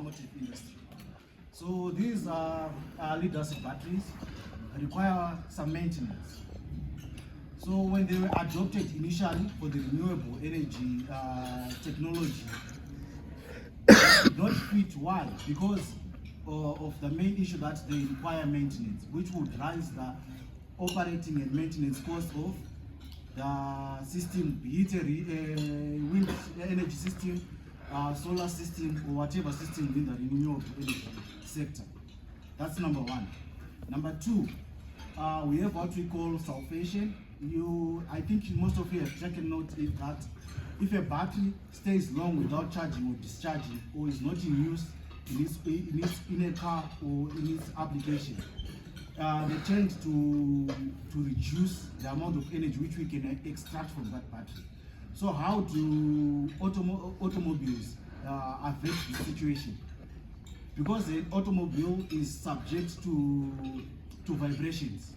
automotive industry. So these lead-acid batteries require some maintenance. So when they were adopted initially for the renewable energy technology, they did not fit. Why? Because of the main issue that they require maintenance, which would rise the operating and maintenance cost of the system, be it a wind energy system, solar system, or whatever system in the renewable energy sector. That's number one. Number two, we have what we call sulfation. I think most of you have taken note of that. If a battery stays long without charging or discharging, or is not in use in a car or in its application, they tend to reduce the amount of energy which we can extract from that battery. So how do automobiles affect the situation? Because the automobile is subject to vibrations.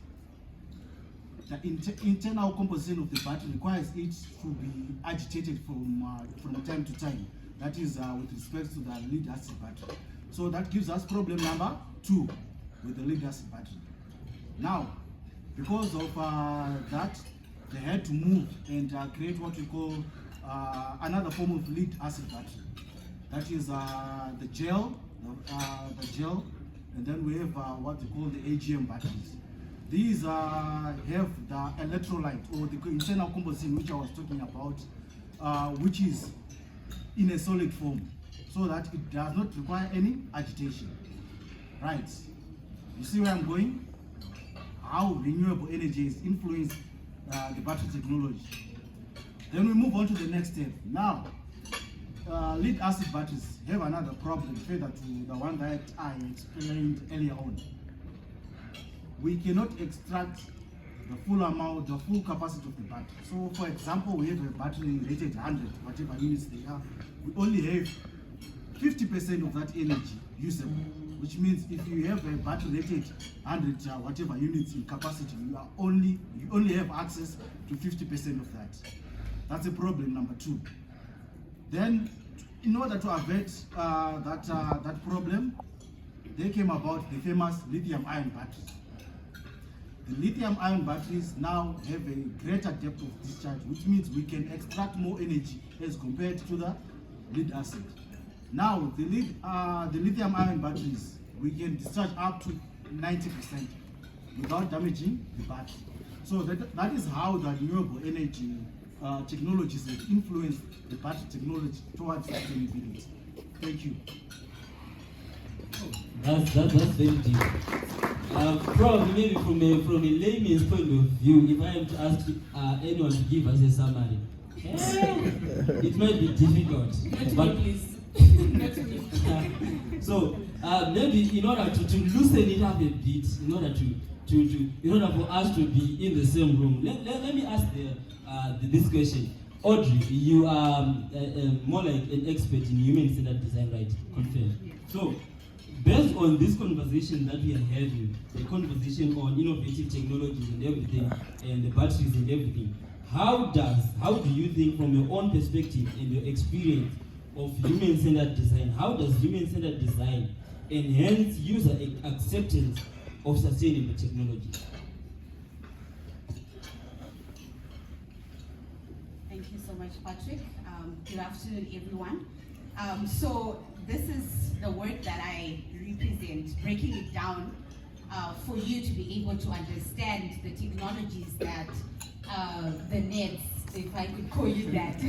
The internal composition of the battery requires it to be agitated from time to time. That is with respect to the lead-acid battery. So that gives us problem number 2 with the lead-acid battery. Now, because of that, they had to move and create what we call another form of lead-acid battery. That is the gel, and then we have what we call the AGM batteries. These have the electrolyte or the internal composition which I was talking about, which is in a solid form, so that it does not require any agitation. Right? You see where I'm going? How renewable energy has influenced the battery technology. Then we move on to the next step. Now, lead-acid batteries have another problem further to the one that I explained earlier on. We cannot extract the full amount, the full capacity of the battery. So, for example, we have a battery rated 100, whatever units they are. We only have 50% of that energy usable, which means if you have a battery rated 100, whatever units in capacity, you only have access to 50% of that. That's a problem number 2. Then, in order to avert that problem, they came about the famous lithium-ion batteries. The lithium-ion batteries now have a greater depth of discharge, which means we can extract more energy as compared to the lead-acid. Now, the lithium-ion batteries, we can discharge up to 90% without damaging the battery. So that is how the renewable energy technologies have influenced the battery technology towards sustainability. Thank you. That's very deep. Probably maybe from a layman's point of view, if I am to ask anyone to give us a summary, it might be difficult. Not me, please. Not me. So maybe in order to loosen it up a bit, in order for us to be in the same room, let me ask this question. Audrey, you are more like an expert in human-centered design, right? Confirm. Yeah. So, based on this conversation that we are having, the conversation on innovative technologies and everything, and the batteries and everything, how do you think, from your own perspective and your experience of human-centered design, how does human-centered design enhance user acceptance of sustainable technology? Thank you so much, Patrick. Good afternoon, everyone. So this is the work that I represent, breaking it down for you to be able to understand the technologies that the NEDs, if I could call you that.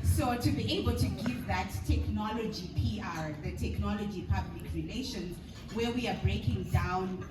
So to be able to give that technology PR, the technology public relations, where we are breaking down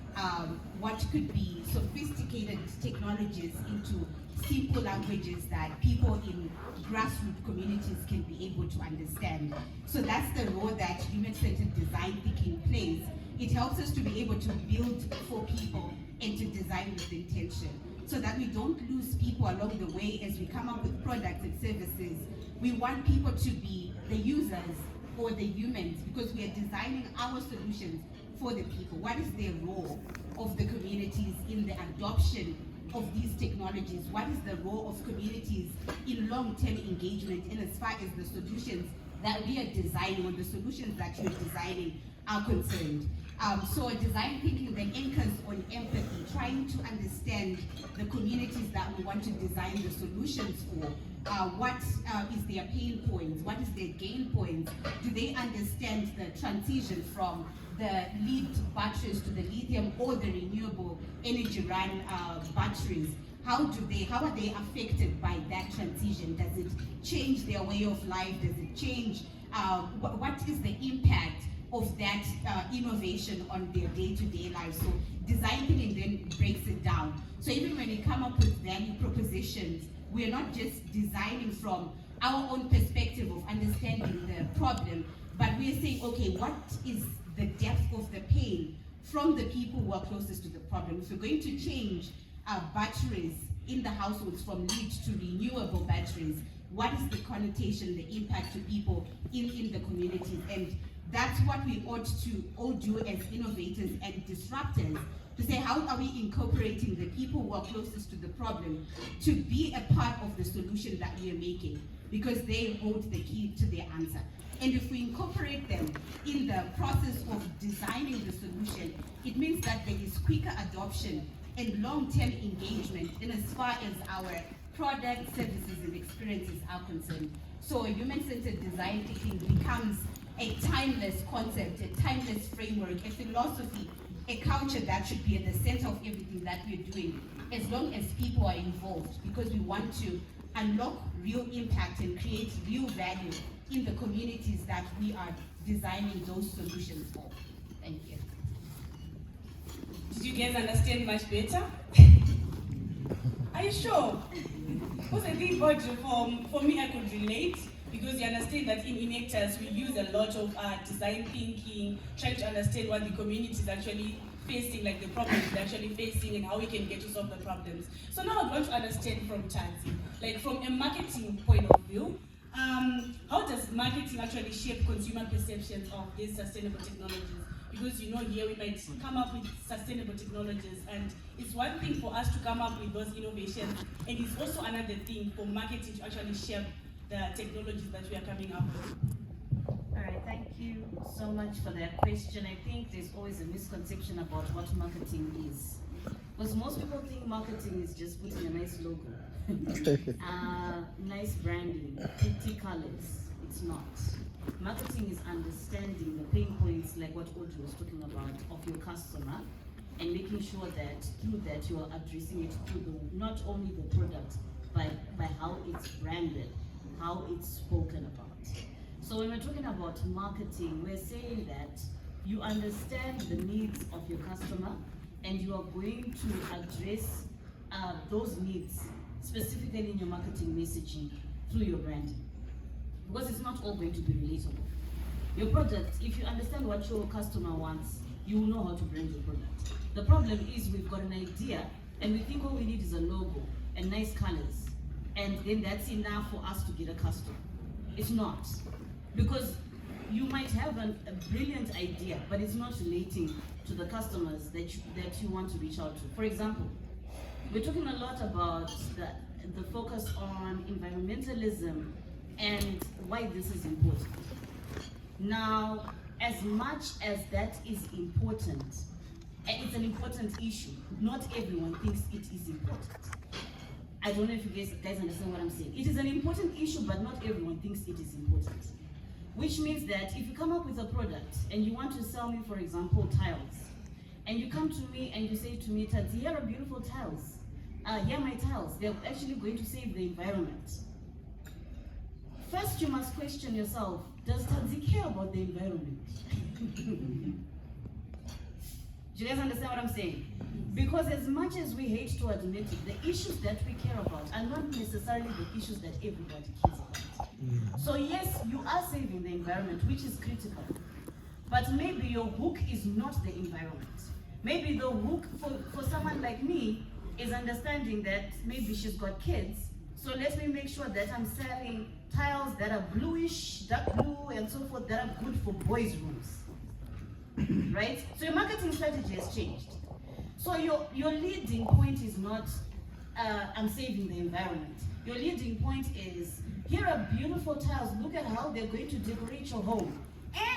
what could be sophisticated technologies into simple languages that people in grassroots communities can be able to understand. So that's the role that human-centered design thinking plays. It helps us to be able to build for people and to design with intention, so that we don't lose people along the way as we come up with products and services. We want people to be the users or the humans, because we are designing our solutions for the people. What is the role of the communities in the adoption of these technologies? What is the role of communities in long-term engagement, and as far as the solutions that we are designing, or the solutions that you're designing are concerned. So design thinking then anchors on empathy, trying to understand the communities that we want to design the solutions for. What is their pain points? What is their gain points? Do they understand the transition from the lead batteries to the lithium or the renewable energy run batteries? How are they affected by that transition? Does it change their way of life? Does it change, what is the impact of that innovation on their day-to-day life? So design thinking then breaks it down. So even when we come up with value propositions, we're not just designing from our own perspective of understanding the problem, but we're saying, okay, what is the depth of the pain from the people who are closest to the problem? If we're going to change batteries in the households from lead to renewable batteries, what is the connotation, the impact to people in the communities? And that's what we ought to all do as innovators and disruptors, to say, how are we incorporating the people who are closest to the problem to be a part of the solution that we are making, because they hold the key to their answer. And if we incorporate them in the process of designing the solution, it means that there is quicker adoption and long-term engagement in as far as our products, services, and experiences are concerned. So human-centered design thinking becomes a timeless concept, a timeless framework, a philosophy, a culture that should be at the center of everything that we're doing, as long as people are involved, because we want to unlock real impact and create real value in the communities that we are designing those solutions for. Thank you. Did you guys understand much better? Are you sure? Because I think for me, I could relate, because you understand that in Enactus, we use a lot of design thinking, trying to understand what the community is actually facing, like the problems they're actually facing, and how we can get to solve the problems. So now I want to understand from Tazi, like from a marketing point of view, how does marketing actually shape consumer perceptions of these sustainable technologies? Because here we might come up with sustainable technologies, and it's one thing for us to come up with those innovations, and it's also another thing for marketing to actually shape the technologies that we are coming up with. All right, thank you so much for that question. I think there's always a misconception about what marketing is. Because most people think marketing is just putting a nice logo, nice branding, pretty colors. It's not. Marketing is understanding the pain points, like what Audrey was talking about, of your customer, and making sure that through that you are addressing it through not only the product, but by how it's branded, how it's spoken about. So when we're talking about marketing, we're saying that you understand the needs of your customer, and you are going to address those needs specifically in your marketing messaging through your branding. Because it's not all going to be relatable. Your product, if you understand what your customer wants, you will know how to brand your product. The problem is we've got an idea and we think all we need is a logo and nice colors, and then that's enough for us to get a customer. It's not. Because you might have a brilliant idea, but it's not relating to the customers that you want to reach out to. For example, we're talking a lot about the focus on environmentalism and why this is important. Now, as much as that is important, and it's an important issue, not everyone thinks it is important. I don't know if you guys understand what I'm saying. It is an important issue, but not everyone thinks it is important. Which means that if you come up with a product and you want to sell me, for example, tiles, and you come to me and you say to me, Tadzi, here are beautiful tiles. Here are my tiles. They're actually going to save the environment. First, you must question yourself, does Tadzi care about the environment? Do you guys understand what I'm saying? Because as much as we hate to admit it, the issues that we care about are not necessarily the issues that everybody cares about. So yes, you are saving the environment, which is critical. But maybe your hook is not the environment. Maybe the hook for someone like me is understanding that maybe she's got kids, so let me make sure that I'm selling tiles that are bluish, dark blue, and so forth, that are good for boys' rooms. Right? So your marketing strategy has changed. So your leading point is not, I'm saving the environment. Your leading point is, Here are beautiful tiles. Look at how they're going to decorate your home.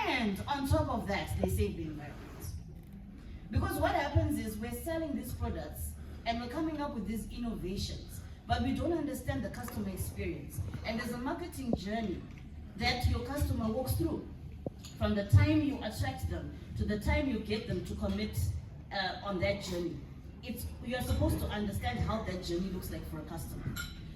And on top of that, they save the environment. Because what happens is we're selling these products and we're coming up with these innovations, but we don't understand the customer experience. And there's a marketing journey that your customer walks through. From the time you attract them to the time you get them to commit on that journey. You're supposed to understand how that journey looks like for a customer.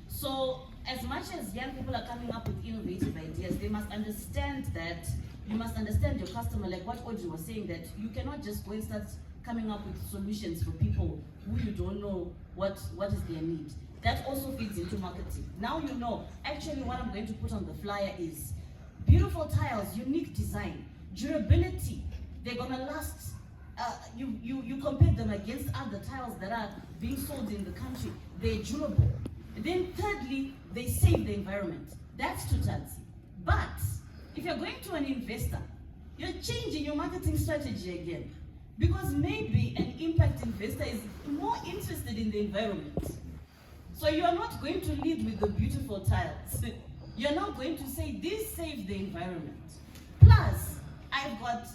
So as much as young people are coming up with innovative ideas, they must understand that you must understand your customer, like what Audrey was saying, that you cannot just go and start coming up with solutions for people who you don't know what is their need. That also feeds into marketing. Now you know, actually what I'm going to put on the flyer is beautiful tiles, unique design, durability. They're gonna last. You compare them against other tiles that are being sold in the country. They're durable. And then thirdly, they save the environment. That's tutancy. But if you're going to an investor, you're changing your marketing strategy again. Because maybe an impact investor is more interested in the environment. So you're not going to lead with the beautiful tiles. You're not going to say, this saves the environment. Plus, I've got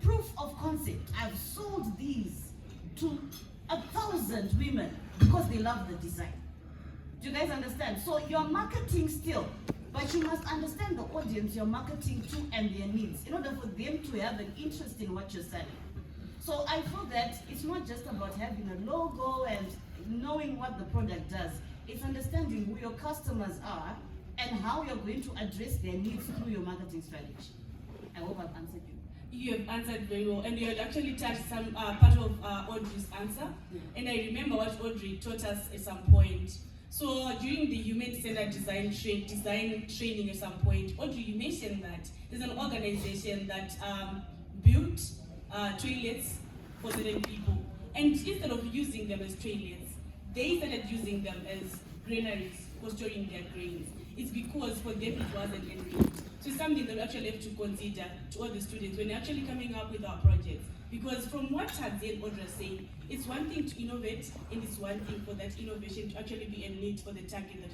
proof of concept. I've sold these to 1,000 women because they love the design. Do you guys understand? So you're marketing still, but you must understand the audience you're marketing to and their needs in order for them to have an interest in what you're selling. So I feel that it's not just about having a logo and knowing what the product does. It's understanding who your customers are and how you're going to address their needs through your marketing strategy. I hope I've answered you. You have answered very well, and you had actually touched some part of Audrey's answer. And I remember what Audrey taught us at some point. So during the human-centered design training at some point, Audrey, you mentioned that there's an organization that built toilets for certain people, and instead of using them as toilets, they started using them as granaries for storing their grains. It's because for them it wasn't anything. So it's something that we actually have to consider to all the students when they're actually coming up with our projects. Because from what Tadzi and Audrey are saying, it's one thing to innovate, and it's one thing for that innovation to actually be a need for the target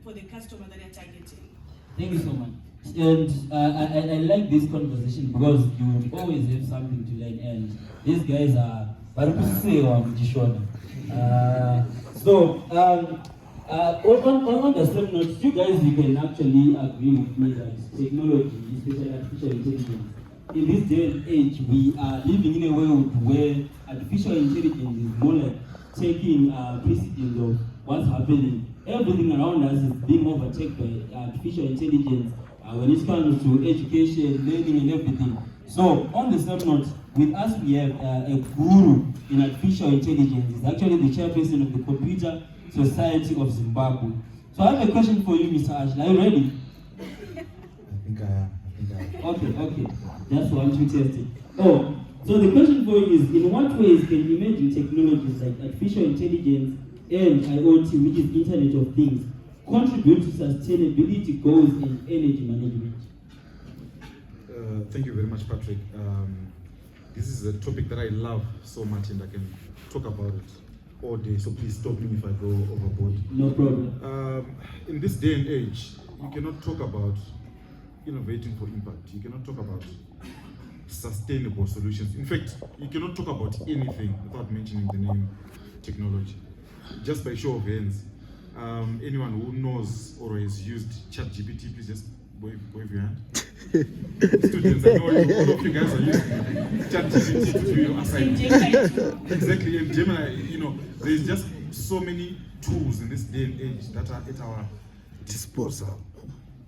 for the customer that they're targeting. Thank you so much. And I like this conversation because you always have something to learn, and these guys are on the same note, you guys, you can actually agree with me that technology, especially artificial intelligence, in this day and age, we are living in a world where artificial intelligence is more like taking precedence of what's happening. Everything around us is being overtaken by artificial intelligence when it comes to education, learning, and everything. So, on the same note, with us, we have a guru in artificial intelligence. He's actually the chairperson of the Computer Society of Zimbabwe. So, I have a question for you, Mr. Ashley. Are you ready? I think I am. Okay. Just want to test it. Oh, so the question for you is, in what ways can emerging technologies like artificial intelligence and IoT, which is Internet of Things, contribute to sustainability goals in energy management? Thank you very much, Patrick. This is a topic that I love so much, and I can talk about it all day, so please stop me if I go overboard. No problem. In this day and age, you cannot talk about innovating for impact. You cannot talk about sustainable solutions. In fact, you cannot talk about anything without mentioning the name technology. Just by show of hands, anyone who knows or has used ChatGPT, please just wave your hand. Students, I know all of you guys are using ChatGPT to do your assignment. Exactly, and Gemini, there's just so many tools in this day and age that are at our disposal,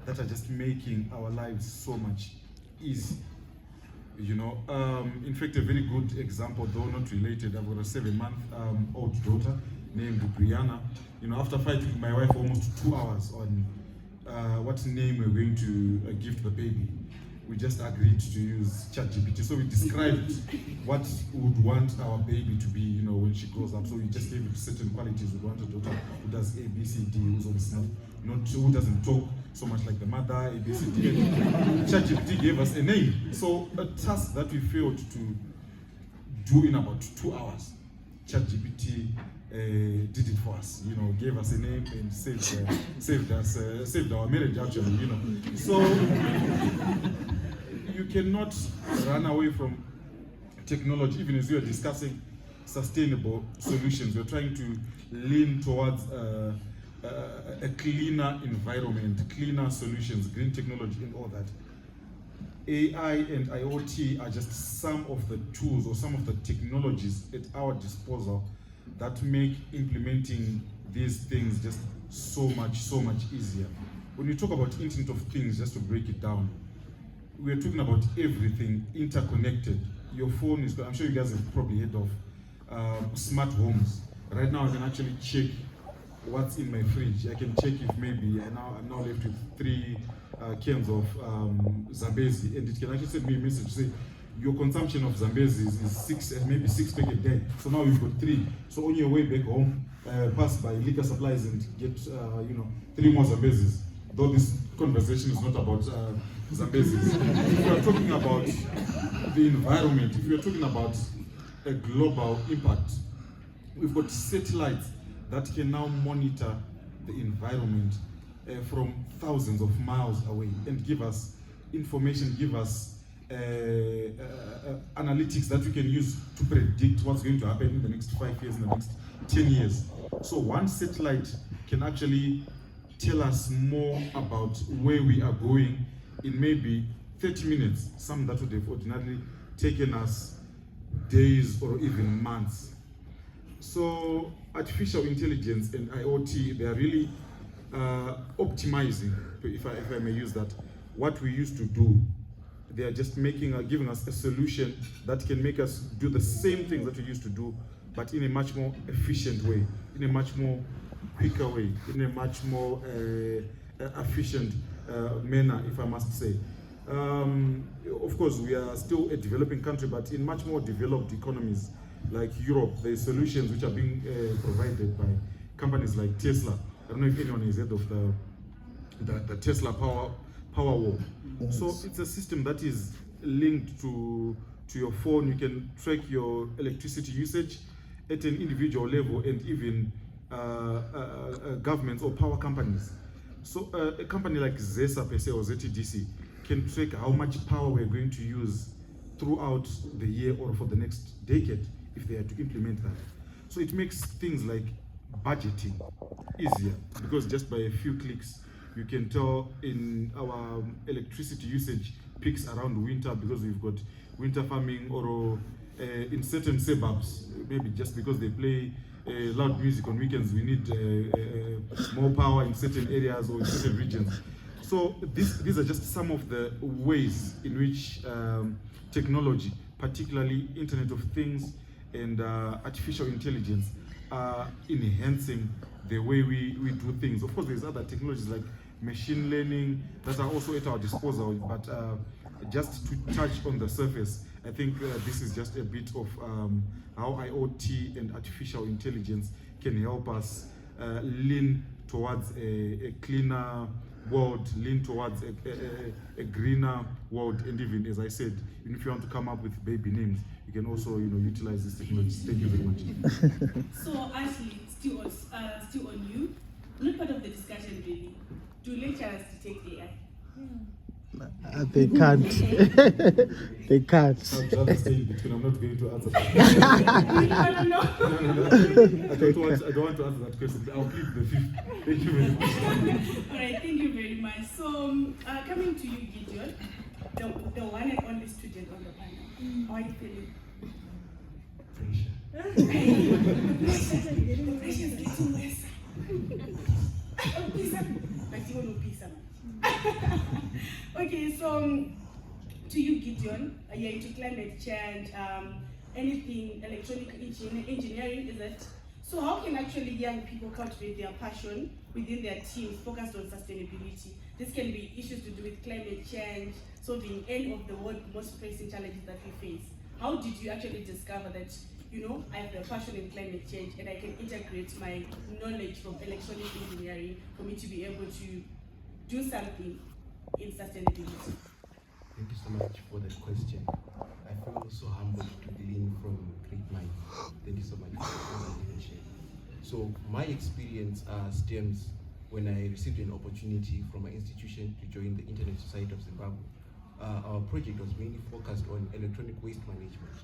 that are just making our lives so much easy. In fact, a very good example, though not related, I've got a 7-month-old daughter named Brianna. After fighting with my wife almost 2 hours on what name we're going to give the baby, we just agreed to use ChatGPT. So we described what we would want our baby to be, when she grows up. So we just gave it certain qualities. We want a daughter who does A, B, C, D, who's obviously not who doesn't talk so much like the mother, A, B, C, D. ChatGPT gave us a name. So a task that we failed to do in about 2 hours, ChatGPT did it for us, gave us a name and saved our marriage actually, So you cannot run away from technology, even as we are discussing sustainable solutions. We're trying to lean towards a cleaner environment, cleaner solutions, green technology and all that. AI and IoT are just some of the tools or some of the technologies at our disposal that make implementing these things just so much easier. When you talk about Internet of Things, just to break it down, we're talking about everything interconnected. Your phone is, I'm sure you guys have probably heard of smart homes. Right now I can actually check what's in my fridge. I can check if maybe I'm now left with 3 cans of Zambezi, and it can actually send me a message to say your consumption of Zambezi is maybe 6 pack a day. So now you've got 3. So on your way back home, pass by liquor supplies and get 3 more Zambezis. Though this conversation is not about Zambezis. If we are talking about the environment, if we are talking about a global impact, we've got satellites that can now monitor the environment from thousands of miles away and give us information, give us analytics that we can use to predict what's going to happen in the next 5 years, in the next 10 years. So one satellite can actually tell us more about where we are going in maybe 30 minutes, something that would have ordinarily taken us days or even months. So artificial intelligence and IoT, they are really optimizing, if I may use that, what we used to do. They are just giving us a solution that can make us do the same things that we used to do, but in a much more efficient way, in a much more quicker way, in a much more efficient manner, if I must say. Of course, we are still a developing country, but in much more developed economies like Europe, there are solutions which are being provided by companies like Tesla. I don't know if anyone has heard of the Tesla Powerwall. Yes. So it's a system that is linked to your phone. You can track your electricity usage at an individual level, and even governments or power companies. So a company like ZESA per se or ZTDC can track how much power we're going to use throughout the year or for the next decade if they are to implement that. So it makes things like budgeting easier, because just by a few clicks you can tell in our electricity usage peaks around winter because we've got winter farming, or in certain suburbs, maybe just because they play loud music on weekends, we need more power in certain areas or in certain regions. So these are just some of the ways in which technology, particularly Internet of Things and artificial intelligence, are enhancing the way we do things. Of course, there's other technologies like machine learning that are also at our disposal, but just to touch on the surface, I think this is just a bit of how IoT and artificial intelligence can help us lean towards a cleaner world, lean towards a greener world, and even, as I said, even if you want to come up with baby names, you can also utilize this technology. Thank you very much. So Ashley, still on you, not part of the discussion really. Do lecturers detect AI? They can't. They can't. I'm just staying between. I'm not going to answer that. I don't know. No. I don't want to answer that question. I'll plead the fifth. Thank you very much. All right, thank you very much. So, coming to you, Gideon, the one and only student on the panel. How are you feeling? The pressure is getting worse. Okay, so to you, Gideon, you're into climate change, anything electronic engineering, is it? So how can actually young people cultivate their passion within their teams focused on sustainability? This can be issues to do with climate change, solving any of the world's most pressing challenges that we face. How did you actually discover that, I have a passion in climate change and I can integrate my knowledge from electronic engineering for me to be able to do something in sustainability? Thank you so much for that question. I feel so humbled to glean from great minds. Thank you so much for the invitation. So my experience stems when I received an opportunity from my institution to join the Internet Society of Zimbabwe. Our project was mainly focused on electronic waste management.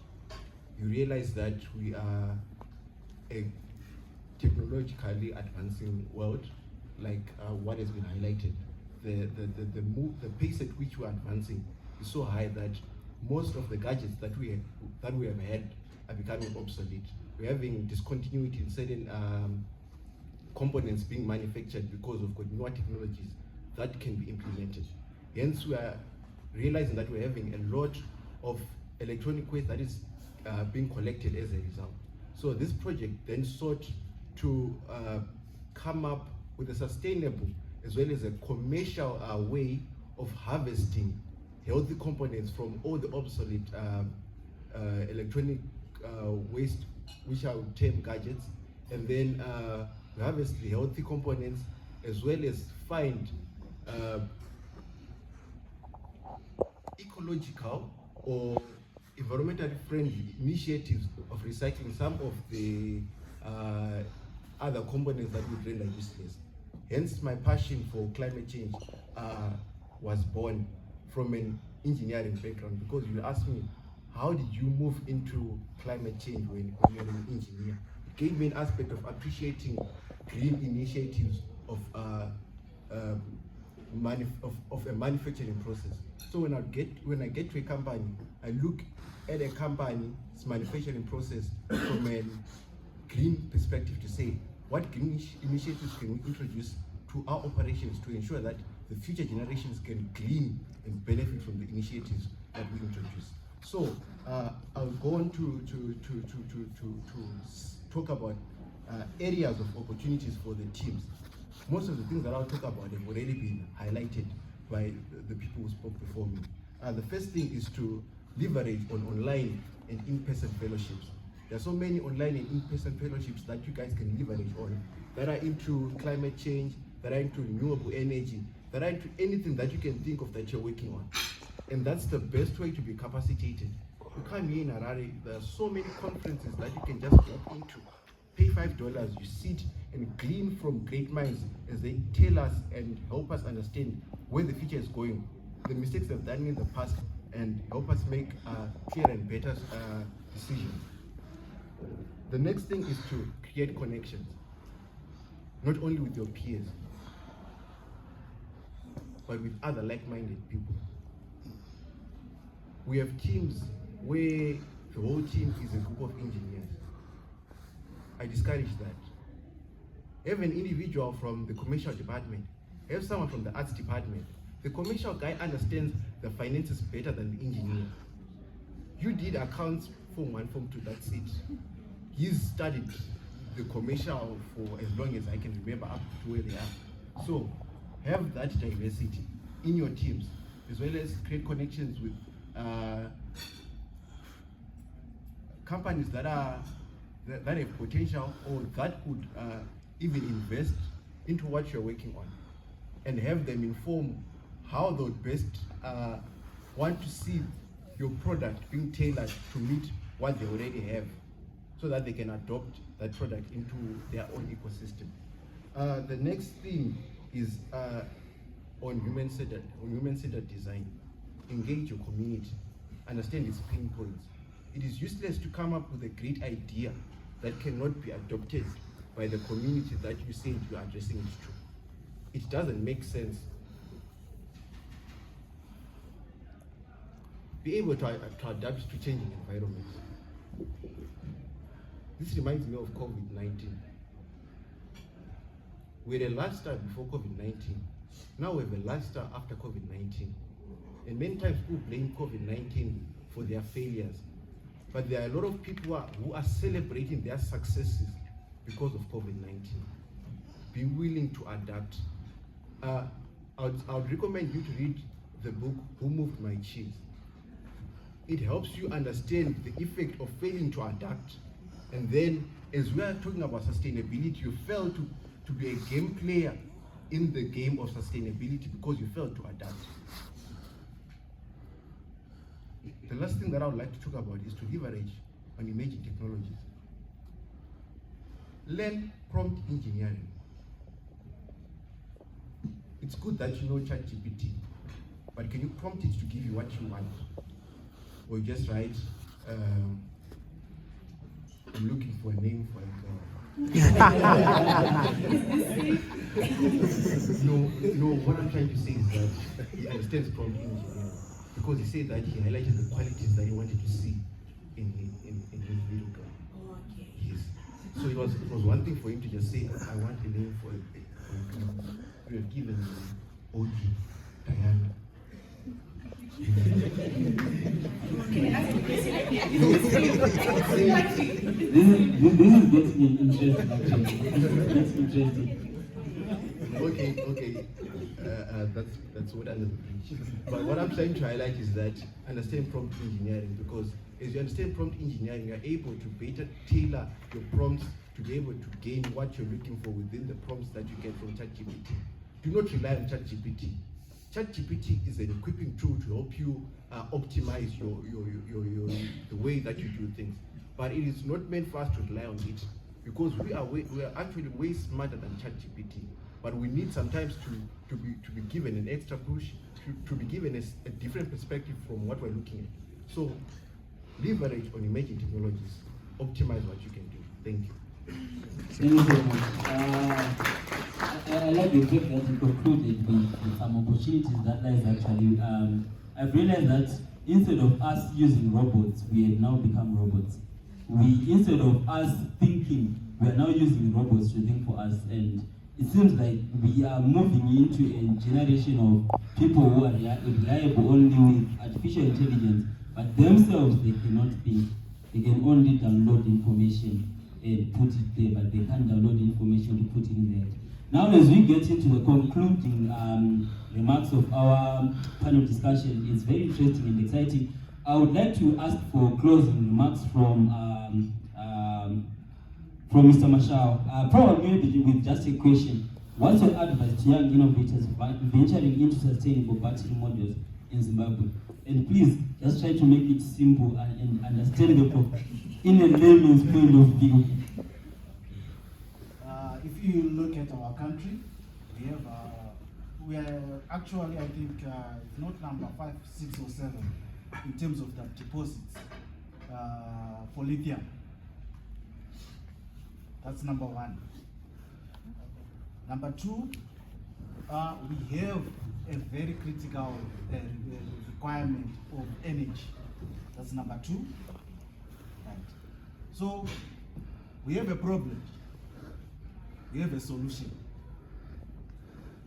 You realize that we are a technologically advancing world, like what has been highlighted. The pace at which we are advancing is so high that most of the gadgets that we have had are becoming obsolete. We're having discontinuity in certain components being manufactured because of newer technologies that can be implemented. Hence, we are realizing that we're having a lot of electronic waste that is being collected as a result. So this project then sought to come up with a sustainable as well as a commercial way of harvesting healthy components from all the obsolete electronic waste, which are termed gadgets, and then harvest the healthy components as well as find ecological or environmentally friendly initiatives of recycling some of the other components that would render useless. Hence, my passion for climate change was born from an engineering background, because you asked me, how did you move into climate change when you're an engineer? It gave me an aspect of appreciating green initiatives of a manufacturing process. So when I get to a company, I look at a company's manufacturing process from a green perspective to say, what green initiatives can we introduce to our operations to ensure that the future generations can glean and benefit from the initiatives that we introduce. So I'll go on to talk about areas of opportunities for the teams. Most of the things that I'll talk about have already been highlighted by the people who spoke before me. The first thing is to leverage on online and in-person fellowships. There are so many online and in-person fellowships that you guys can leverage on that are into climate change, that are into renewable energy, that are into anything that you can think of that you're working on. And that's the best way to be capacitated. You come here in Harare, there are so many conferences that you can just walk into, pay $5, you sit and glean from great minds as they tell us and help us understand where the future is going, the mistakes they've done in the past, and help us make clearer and better decisions. The next thing is to create connections, not only with your peers, but with other like-minded people. We have teams where the whole team is a group of engineers. I discourage that. Have an individual from the commercial department, have someone from the arts department. The commercial guy understands the finances better than the engineer. You did accounts form 1, form 2, that's it. He's studied the commercial for as long as I can remember up to where they are. So have that diversity in your teams, as well as create connections with companies that have potential or that could even invest into what you're working on, and have them inform how they would best want to see your product being tailored to meet what they already have, so that they can adopt that product into their own ecosystem. The next thing is on human-centered design. Engage your community, understand its pain points. It is useless to come up with a great idea that cannot be adopted by the community that you said you are addressing it to. It doesn't make sense. Be able to adapt to changing environments. This reminds me of COVID-19. We had a lifestyle before COVID-19. Now we have a lifestyle after COVID-19. And many times people blame COVID-19 for their failures. But there are a lot of people who are celebrating their successes because of COVID-19. Be willing to adapt. I would recommend you to read the book, Who Moved My Cheese? It helps you understand the effect of failing to adapt. And then, as we are talking about sustainability, you fail to be a game player in the game of sustainability because you failed to adapt. The last thing that I would like to talk about is to leverage on emerging technologies. learn prompt engineering. It's good that you know ChatGPT, but can you prompt it to give you what you want? Or you just write, I'm looking for a name for a girl. No, what I'm trying to say is that he understands prompt engineering because he said that he highlighted the qualities that he wanted to see in his little girl. Okay. Yes. So it was one thing for him to just say, I want a name for a girl. You have given me Audrey, Diana. Can I ask a question? This is getting interesting, actually. That's interesting. Okay. That's what under the bridge. But what I'm trying to highlight is that understand prompt engineering, because as you understand prompt engineering, you're able to better tailor your prompts to be able to gain what you're looking for within the prompts that you get from ChatGPT. Do not rely on ChatGPT. ChatGPT is an equipping tool to help you optimize the way that you do things. But it is not meant for us to rely on it, because we are actually way smarter than ChatGPT. But we need sometimes to be given an extra push, to be given a different perspective from what we're looking at. So leverage on emerging technologies, optimize what you can do. Thank you. Thank you so much. I like the fact that you concluded with some opportunities that lies actually. I've realized that instead of us using robots, we have now become robots. Instead of us thinking, we are now using robots to think for us. And it seems like we are moving into a generation of people who are reliable only with artificial intelligence, but themselves they cannot think. They can only download information and put it there, but they can't download information to put in there. Now, as we get into the concluding remarks of our panel discussion, it's very interesting and exciting. I would like to ask for closing remarks from Mr. Mashao. Probably with just a question. What's your advice to young innovators venturing into sustainable battery models in Zimbabwe? And please, just try to make it simple and understandable in a layman's point of view. If you look at our country, we are actually, I think, not number 5, 6, or 7 in terms of the deposits for lithium. That's number 1. Number 2, we have a very critical requirement of energy. That's number 2. Right. So we have a problem. We have a solution.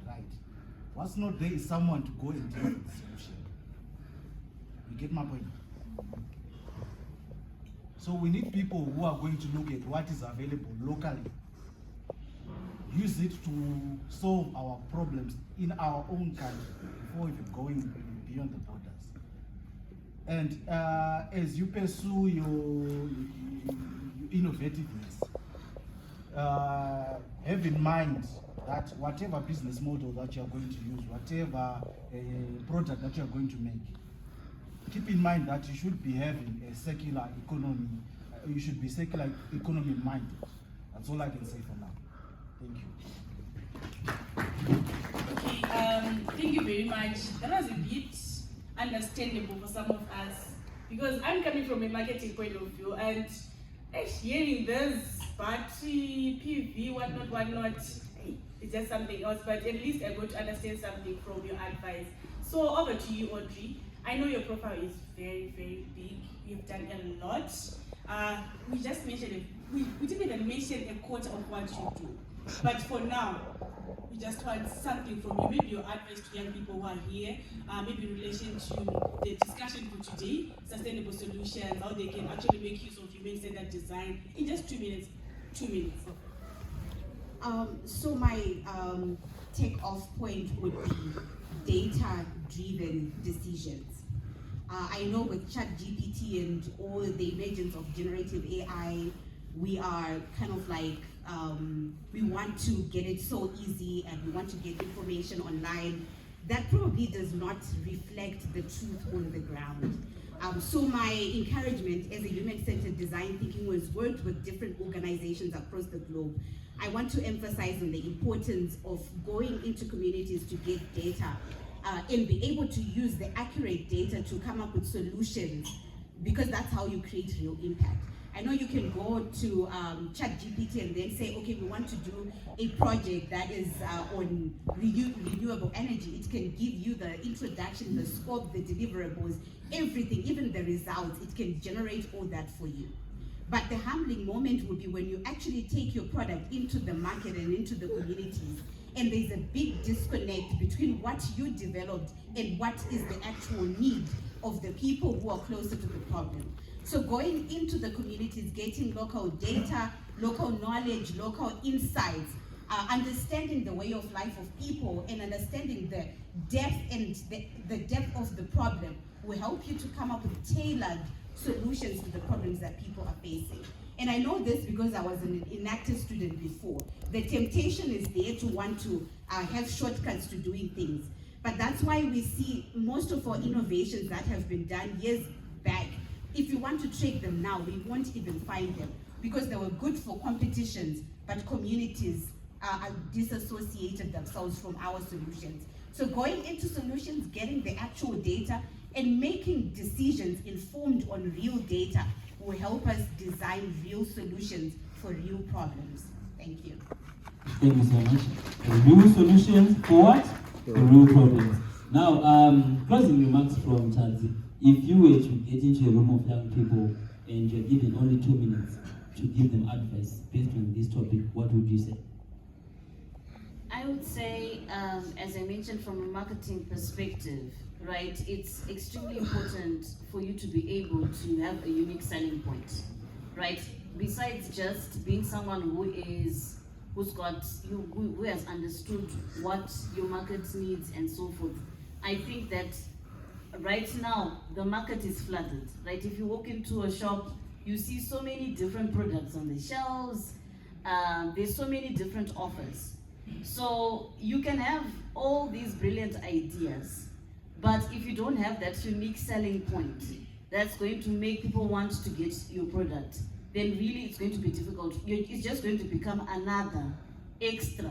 Right. What's not there is someone to go and deal with the solution. You get my point? So we need people who are going to look at what is available locally, use it to solve our problems in our own country before even going beyond the borders. And as you pursue your innovativeness, have in mind that whatever business model that you are going to use, whatever product that you are going to make, keep in mind that you should be having a circular economy. You should be circular economy minded. That's all I can say for now. Thank you. Okay, thank you very much. That was a bit understandable for some of us, because I'm coming from a marketing point of view, and hearing this battery, PV, whatnot, it's just something else, but at least I got to understand something from your advice. So over to you, Audrey. I know your profile is very, very big. You've done a lot. We just mentioned we didn't even mention a quarter of what you do. But for now, we just want something from you, maybe your advice to young people who are here, maybe in relation to the discussion for today, sustainable solutions, how they can actually make use of human-centered design in just 2 minutes. 2 minutes. So my take-off point would be data-driven decisions. I know with ChatGPT and all the emergence of generative AI, we are kind of like, we want to get it so easy and we want to get information online that probably does not reflect the truth on the ground. So my encouragement as a human-centered design thinking was worked with different organizations across the globe. I want to emphasize on the importance of going into communities to get data and be able to use the accurate data to come up with solutions, because that's how you create real impact. I know you can go to ChatGPT and then say, okay, we want to do a project that is on renewable energy. It can give you the introduction, the scope, the deliverables, everything, even the results. It can generate all that for you. But the humbling moment will be when you actually take your product into the market and into the communities, and there's a big disconnect between what you developed and what is the actual need of the people who are closer to the problem. So going into the communities, getting local data, local knowledge, local insights, understanding the way of life of people, and understanding the depth and the depth of the problem will help you to come up with tailored solutions to the problems that people are facing. And I know this because I was an Enactus student before. The temptation is there to want to have shortcuts to doing things. But that's why we see most of our innovations that have been done years back, if you want to track them now, we won't even find them, because they were good for competitions, but communities are disassociated themselves from our solutions. So going into solutions, getting the actual data, and making decisions informed on real data will help us design real solutions for real problems. Thank you. Thank you so much. Real solutions for what? For real problems. Now, closing remarks from Chazi. If you were to get into a room of young people and you're given only 2 minutes to give them advice based on this topic, what would you say? I would say, as I mentioned, from a marketing perspective, right, it's extremely important for you to be able to have a unique selling point, right? Besides just being someone who has understood what your market needs and so forth. I think that right now the market is flooded, right? If you walk into a shop, you see so many different products on the shelves. There's so many different offers. So you can have all these brilliant ideas, but if you don't have that unique selling point that's going to make people want to get your product, then really it's going to be difficult. It's just going to become another extra,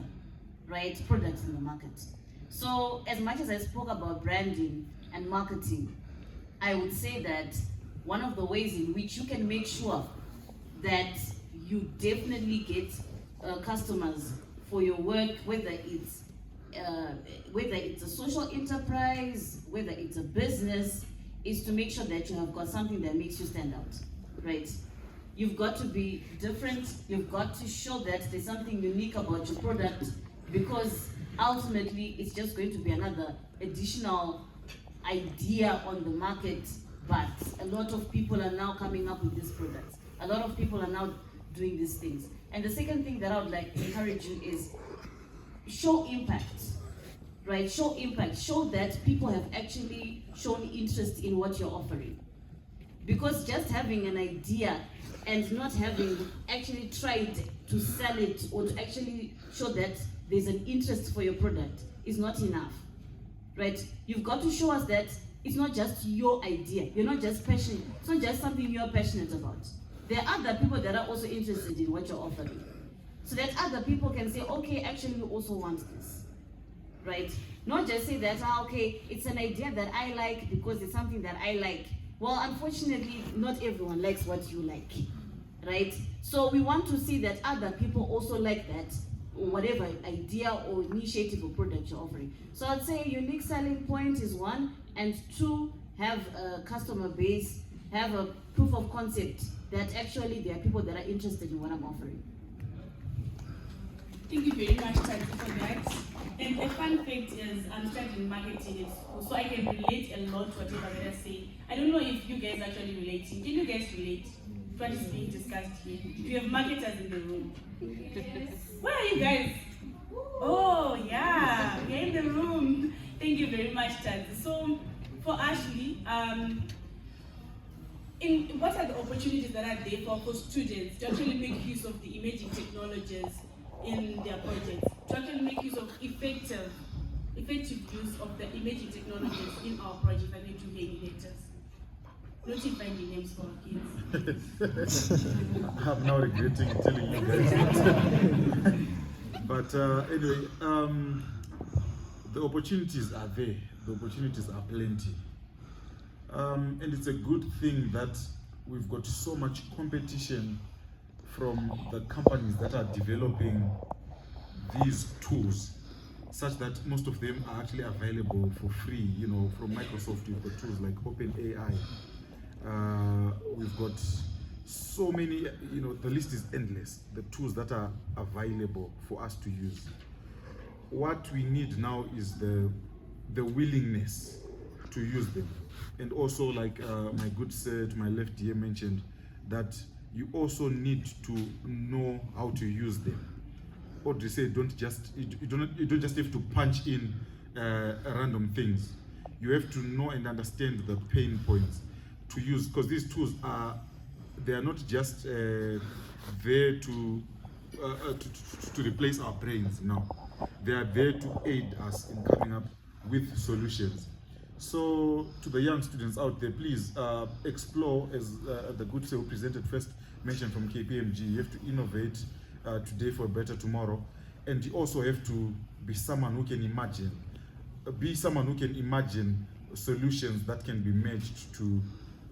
right, product in the market. So as much as I spoke about branding and marketing, I would say that one of the ways in which you can make sure that you definitely get customers for your work, whether it's a social enterprise, whether it's a business, is to make sure that you have got something that makes you stand out, right? You've got to be different. You've got to show that there's something unique about your product, because ultimately it's just going to be another additional idea on the market. But a lot of people are now coming up with these products. A lot of people are now doing these things. And the second thing that I would like to encourage you is show impact, right? Show impact. Show that people have actually shown interest in what you're offering. Because just having an idea and not having actually tried to sell it or to actually show that there's an interest for your product is not enough, right? You've got to show us that it's not just your idea. You're not just passionate. It's not just something you're passionate about. There are other people that are also interested in what you're offering. So that other people can say, okay, actually we also want this, right? Not just say that, okay, it's an idea that I like because it's something that I like. Well, unfortunately, not everyone likes what you like, right? So we want to see that other people also like that, or whatever idea or initiative or product you're offering. So I'd say unique selling point is one, and two, have a customer base, have a proof of concept that actually there are people that are interested in what I'm offering. Thank you very much, Tati, for that. And a fun fact is I'm studying marketing in school, so I can relate a lot to whatever they are saying. I don't know if you guys actually relating. Can you guys relate to what is being discussed here? Do you have marketers in the room? Yes. Where are you guys? Oh, yeah, we're in the room. Thank you very much, Tati. So, for Ashley, what are the opportunities that are there for students to actually make use of the emerging technologies in their projects, to actually make use of effective use of the emerging technologies in our project that we do here in Enactus? not finding names for kids. I'm now regretting telling you guys. But anyway, the opportunities are there. The opportunities are plenty. And it's a good thing that we've got so much competition from the companies that are developing these tools, such that most of them are actually available for free. You know, from Microsoft, we've got tools like OpenAI. We've got so many, you know, the list is endless, the tools that are available for us to use. What we need now is the willingness to use them. And also, like my good sir to my left here mentioned, that you also need to know how to use them. Or to say, you don't just have to punch in random things. You have to know and understand the pain points to use, because these tools they are not just there to replace our brains. No, they are there to aid us in coming up with solutions. So to the young students out there, please explore, as the good sir who presented first mentioned from KPMG. You have to innovate today for a better tomorrow, and you also have to be someone who can imagine. Be someone who can imagine solutions that can be matched to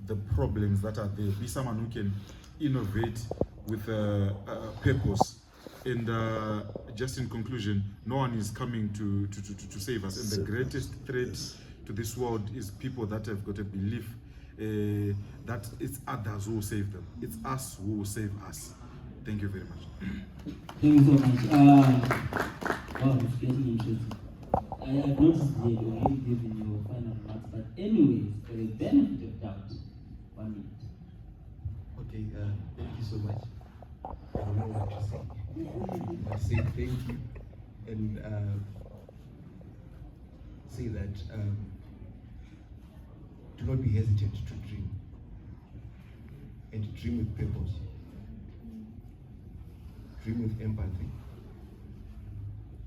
the problems that are there. Be someone who can innovate with a purpose. And just in conclusion, no one is coming to save us. And the greatest threat to this world is people that have got a belief that it's others who will save them. It's us who will save us. Thank you very much. Thank you so much. Wow, it's getting interesting. I have noticed that you already given your final remarks, but anyways, for the benefit of doubt, 1 minute. Okay, thank you so much. I don't know what to say. I say thank you and say that do not be hesitant to dream, and dream with purpose, dream with empathy,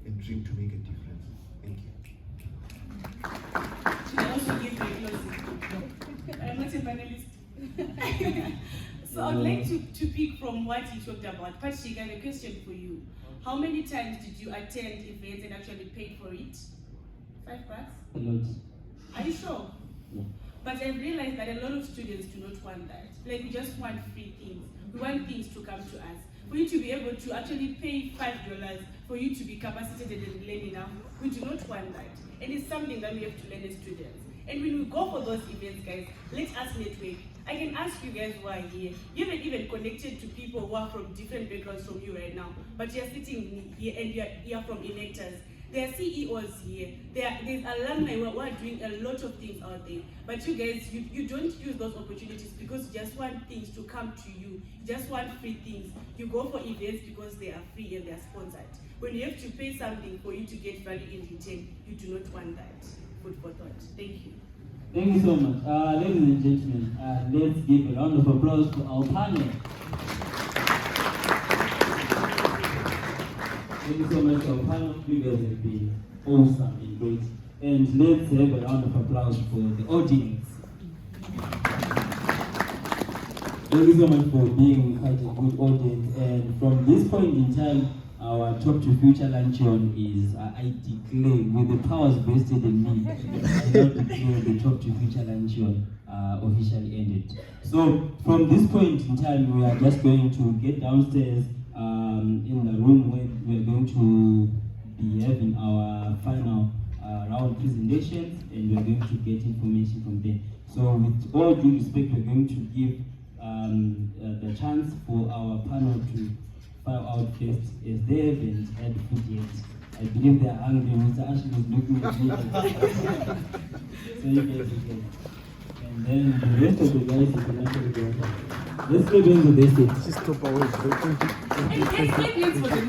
and dream to make a difference. Thank you. Should I also give my closing? I'm not a panelist. So I'd like to pick from what you talked about. Patrick, I have a question for you. How many times did you attend events and actually paid for it? 5 bucks? A lot. Are you sure? Yeah. But I've realized that a lot of students do not want that. Like, we just want free things. We want things to come to us. For you to be able to actually pay $5 for you to be capacitated and learn enough, we do not want that. And it's something that we have to learn as students. And when we go for those events, guys, let us network. I can ask you guys who are here. You haven't even connected to people who are from different backgrounds from you right now, but you're sitting here and you're from Enactus. There are CEOs here. There's alumni who are doing a lot of things out there. But you guys, you don't use those opportunities because you just want things to come to you. You just want free things. You go for events because they are free and they are sponsored. When you have to pay something for you to get value in return, you do not want that. Food for thought. Thank you. Thank you so much. Ladies and gentlemen, let's give a round of applause to our panel. Thank you so much to our panel. You guys have been awesome and great. And let's have a round of applause for the audience. Thank you so much for being quite a good audience. And from this point in time, our Top to Future Luncheon is, I declare, with the powers vested in me, I now declare the Top to Future Luncheon officially ended. So from this point in time, we are just going to get downstairs in the room where we are going to be having our final round presentations, and we are going to get information from there. So with all due respect, we are going to give the chance for our panel to file out first, as they haven't had food yet. I believe they are hungry. Mr. Ashley is looking at me. So you guys can. And then the rest of the guys is financially going. Let's go into this. Just stop away. And 8 minutes for the